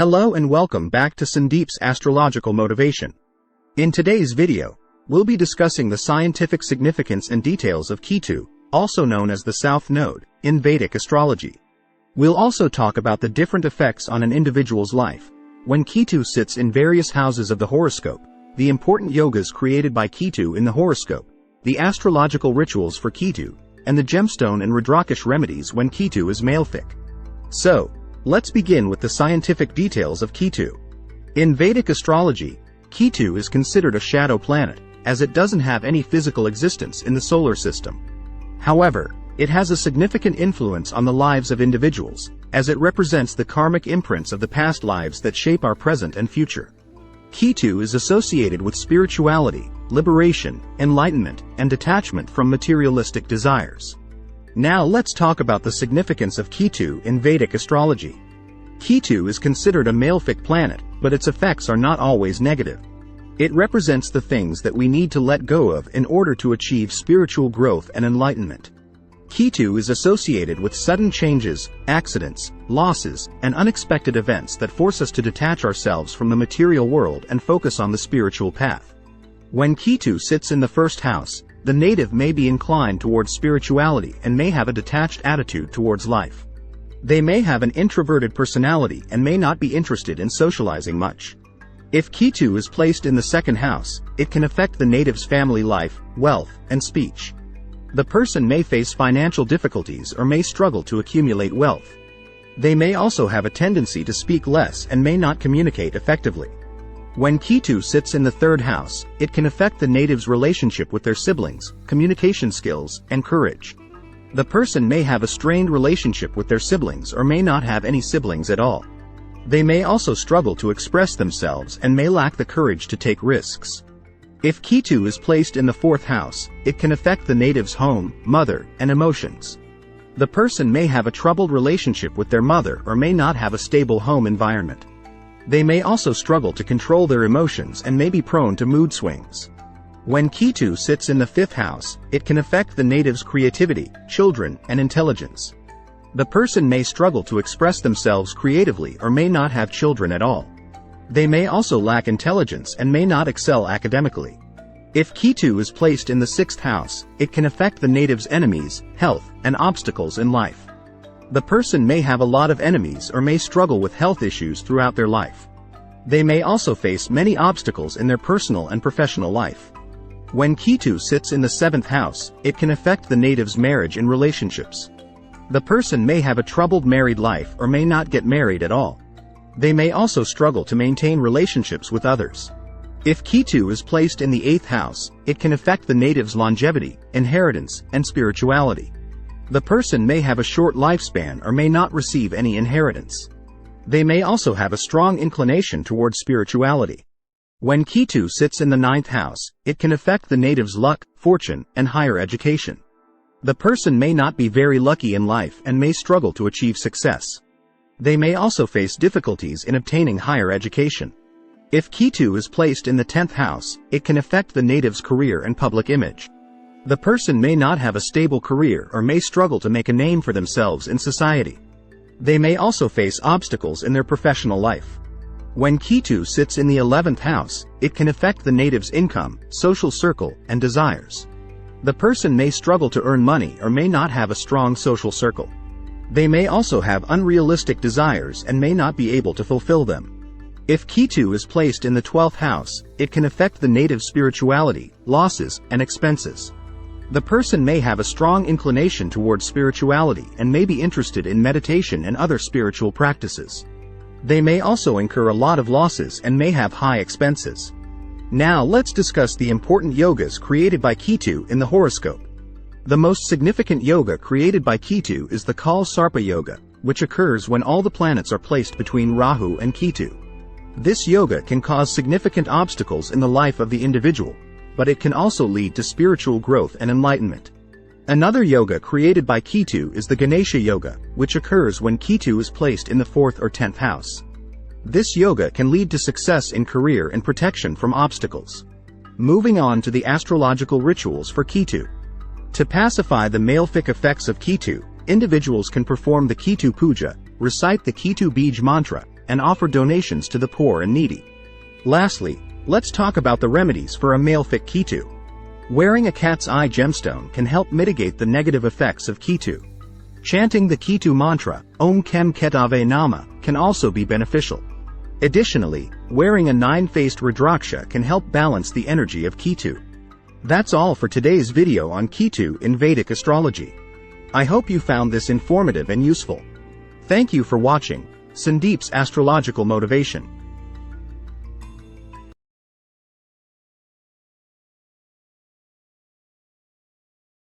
Hello and welcome back to Sandip's Astrological Motivation. In today's video, we'll be discussing the scientific significance and details of Ketu, also known as the South Node, in Vedic astrology. We'll also talk about the different effects on an individual's life when Ketu sits in various houses of the horoscope, the important yogas created by Ketu in the horoscope, the astrological rituals for Ketu, and the gemstone and Rudraksha remedies when Ketu is malefic. So, let's begin with the scientific details of Ketu. In Vedic astrology, Ketu is considered a shadow planet, as it doesn't have any physical existence in the solar system. However, it has a significant influence on the lives of individuals, as it represents the karmic imprints of the past lives that shape our present and future. Ketu is associated with spirituality, liberation, enlightenment, and detachment from materialistic desires. Now let's talk about the significance of Ketu in Vedic astrology. Ketu is considered a malefic planet, but its effects are not always negative. It represents the things that we need to let go of in order to achieve spiritual growth and enlightenment. Ketu is associated with sudden changes, accidents, losses, and unexpected events that force us to detach ourselves from the material world and focus on the spiritual path. When Ketu sits in the first house, the native may be inclined towards spirituality and may have a detached attitude towards life. They may have an introverted personality and may not be interested in socializing much. If Ketu is placed in the second house, it can affect the native's family life, wealth, and speech. The person may face financial difficulties or may struggle to accumulate wealth. They may also have a tendency to speak less and may not communicate effectively. When Ketu sits in the third house, it can affect the native's relationship with their siblings, communication skills, and courage. The person may have a strained relationship with their siblings or may not have any siblings at all. They may also struggle to express themselves and may lack the courage to take risks. If Ketu is placed in the fourth house, it can affect the native's home, mother, and emotions. The person may have a troubled relationship with their mother or may not have a stable home environment. They may also struggle to control their emotions and may be prone to mood swings. When Ketu sits in the fifth house, it can affect the native's creativity, children, and intelligence. The person may struggle to express themselves creatively or may not have children at all. They may also lack intelligence and may not excel academically. If Ketu is placed in the sixth house, it can affect the native's enemies, health, and obstacles in life. The person may have a lot of enemies or may struggle with health issues throughout their life. They may also face many obstacles in their personal and professional life. When Ketu sits in the seventh house, it can affect the native's marriage and relationships. The person may have a troubled married life or may not get married at all. They may also struggle to maintain relationships with others. If Ketu is placed in the eighth house, it can affect the native's longevity, inheritance, and spirituality. The person may have a short lifespan or may not receive any inheritance. They may also have a strong inclination towards spirituality. When Ketu sits in the ninth house, it can affect the native's luck, fortune, and higher education. The person may not be very lucky in life and may struggle to achieve success. They may also face difficulties in obtaining higher education. If Ketu is placed in the 10th house, it can affect the native's career and public image. The person may not have a stable career or may struggle to make a name for themselves in society. They may also face obstacles in their professional life. When Ketu sits in the 11th house, it can affect the native's income, social circle, and desires. The person may struggle to earn money or may not have a strong social circle. They may also have unrealistic desires and may not be able to fulfill them. If Ketu is placed in the 12th house, it can affect the native's spirituality, losses, and expenses. The person may have a strong inclination towards spirituality and may be interested in meditation and other spiritual practices. They may also incur a lot of losses and may have high expenses. Now let's discuss the important yogas created by Ketu in the horoscope. The most significant yoga created by Ketu is the Kal Sarpa Yoga, which occurs when all the planets are placed between Rahu and Ketu. This yoga can cause significant obstacles in the life of the individual, but it can also lead to spiritual growth and enlightenment. Another yoga created by Ketu is the Ganesha Yoga, which occurs when Ketu is placed in the 4th or 10th house. This yoga can lead to success in career and protection from obstacles. Moving on to the astrological rituals for Ketu. To pacify the malefic effects of Ketu, individuals can perform the Ketu Puja, recite the Ketu Bij mantra, and offer donations to the poor and needy. Lastly, let's talk about the remedies for a malefic Ketu. Wearing a cat's eye gemstone can help mitigate the negative effects of Ketu. Chanting the Ketu mantra, Om Kem Ketave Nama, can also be beneficial. Additionally, wearing a 9-faced Rudraksha can help balance the energy of Ketu. That's all for today's video on Ketu in Vedic astrology. I hope you found this informative and useful. Thank you for watching Sandip's Astrological Motivation.